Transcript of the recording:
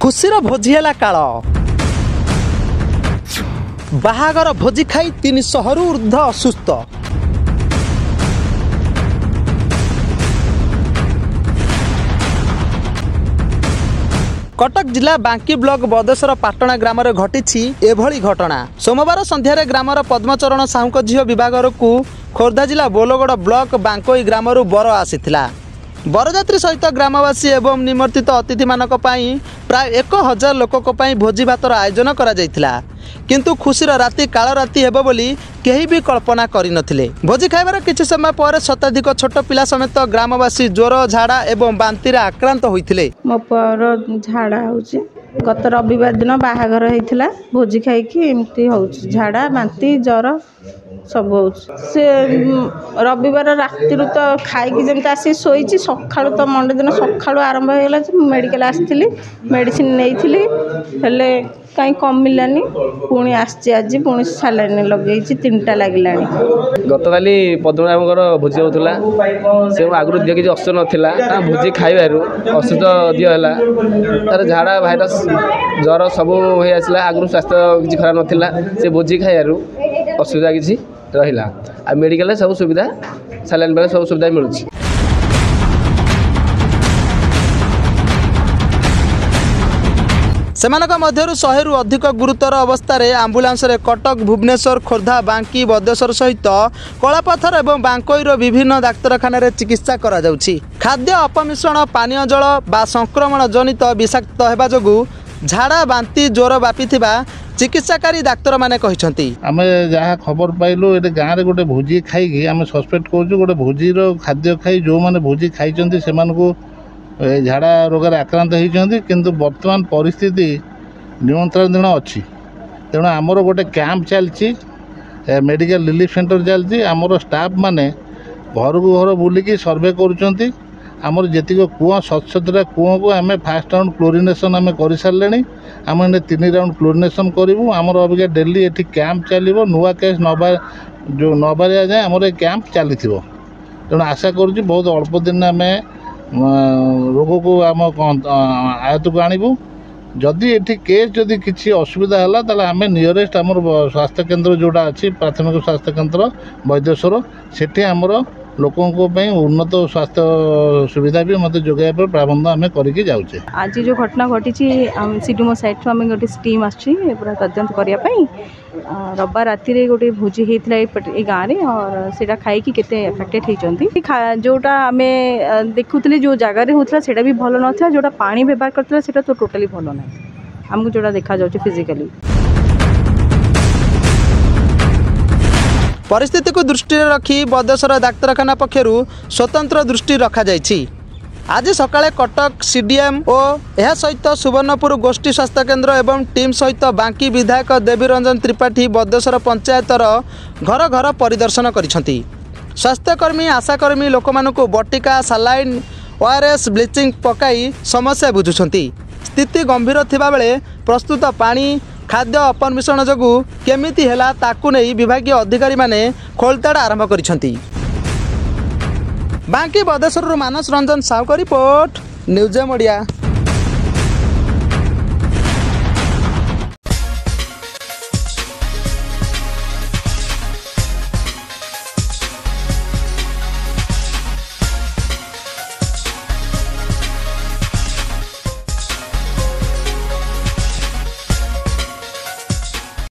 खुशीर भोजी है काल बाहागर भोजी खाई 300 रु ऊर्ध्व असुस्थ। कटक जिला बांकी ब्लॉक बदेश्वर पाटणा ग्राम घटी एभली घटना। सोमवार संध्यारे ग्रामर पद्मचरण साहू झील विभागर को खोर्धा जिला बोलगड़ ब्लॉक बांकोई ग्राम बर आसीथिला। बरजात्री सहित ग्रामवासी एवं निमंत्रित अतिथि मानक पई प्राय 1000 लोकक पई भोजी भातर आयोजन करा जायथिला। किंतु खुशीर राति काल राति हेबो बोली केही भी कल्पना करि नथिले। भोजी खाइबार किछि समय पर शताधिक छोट पिला समेत ग्रामवासी ज्वर झाड़ा एवं बांति रे आक्रांत होइथिले। मो पर झाड़ा होउछि। गत रविवार दिन बाहागर होइथिला। भोजी खाइकी एमती होउछि, झाड़ा बांति ज्वर सब होउछि। से रविवार राति रु तो खाइकी जेमते आसी सोइछि। सखाळु तो मंडे दिन सखाळु आरंभ होइला। मेडिकल आस्थिली, मेडिसिन नेइथिली, हेले कहीं कमिलानी। पुणी आसछि आज पुणी सालाइन लगेइछि, 3टा लागिलानी। गतकाली पद्मनाभकर भोजी होउथला। से आगु दिया कि असुस्थ नथिला, ता भोजी खाइबारु असुस्थ दिया होला। तार झाड़ा भाइरस ज्वर सब होई आसला। आगु स्वास्थ्य किछि खराब नथिला। से भोजी खाइबारु असुविधा किछि रहिला। आ मेडिकल सब सुविधा सालाइन बेले सब सुविधा मिलुछि। सेमानक मध्यरु 100 रु अधिक गुरुतर अवस्था रे आम्बुलांस रे कटक, भुवनेश्वर, खोर्धा, बांकी, बदेश्वर सहित कलापथर एवं बांकोईर विभिन्न डाक्तरखाना रे चिकित्सा करा जाउछि। खाद्य अपमिश्रण, पानीय जल बा संक्रमण जनित विषाक्त हेबा जोगु झाड़ा बांति ज्वर व्यापिथिबा चिकित्साकारी डाक्तर माने कहिसंती। आमे जहाँ खबर पाइलु ए गाँव रे गोटे भोजी खाइकी आमे सस्पेक्ट करूछु गोटे भोजी रो खाद्य खाई जो माने भोजी खाइचंती सेमानकु झाड़ा रोग आक्रांत होती। किंतु वर्तमान परिस्थिति नियंत्रणाधीन अच्छी। तेणु आमर गोटे कैंप चलती, मेडिकल रिलीफ सेंटर चलती। आमर स्टाफ माने घर को घर बुलिकी सर्वे करुँच। आमर जी कूह 700 कूह को आम फास्ट राउंड क्लोरिनेशन आम कर सारे। आम 3 राउंड क्लोरिनेशन करूँ। आमर अबिका डेली ये कैंप चलो। नुआ केस जो नबारिया जाए आमर कैंप चली। तेणु आशा करुँच बहुत अल्प दिन आम रोग को आम आयत को आणबू। जदि ये केस जदि किसी असुविधा है ताला आम नियरेस्ट आम स्वास्थ्य केन्द्र जोड़ा अच्छी प्राथमिक स्वास्थ्य केन्द्र बदेश्वर सेठी आमर लोकों उन्नत स्वास्थ्य सुविधा भी मत जोगाई पर प्रबंध आम करके जाऊे। आज जो घटना घटी सीडीएमओ साइड आम गोटे टीम आसी पूरा तदंत करने। रविवार राति रे गोटे भोजी होता है गाँव में और सीटा खाई केते एफेक्टेड होती। जोटा आम देखुले जो जगार होता से भी भल ना, जोटा पानी व्यवहार करता से तो टोटाली भल ना। आमको जोटा देखा जाऊँ फिजिकली परिस्थिति को दृष्टि रखी बदेश्वर डाक्तरखाना पक्षरु स्वतंत्र दृष्टि रखा जायछि। आज सकाळे कटक सीडीएम और यह सहित सुवर्णपुर गोष्ठी स्वास्थ्य केन्द्र एवं टीम सहित बांकी विधायक देवी रंजन त्रिपाठी बदेश्वर पंचायतर घर घर परिदर्शन करिसंती। स्वास्थ्यकर्मी, आशाकर्मी लोकमानकु बटिका, सालाइन, ओआरएस, ब्लीचिंग पकाई समस्या बुझुछंती। स्थिति गंभीर थिबा बेले प्रस्तुत पानी खाद्य अपमिश्रण जोगु केमिति हेला ताकु नै विभागीय अधिकारी माने खोलताड़ा आरंभ करिसंती। बांकी बदेश्वर मानस रंजन साहू का रिपोर्ट, न्यूज मीडिया।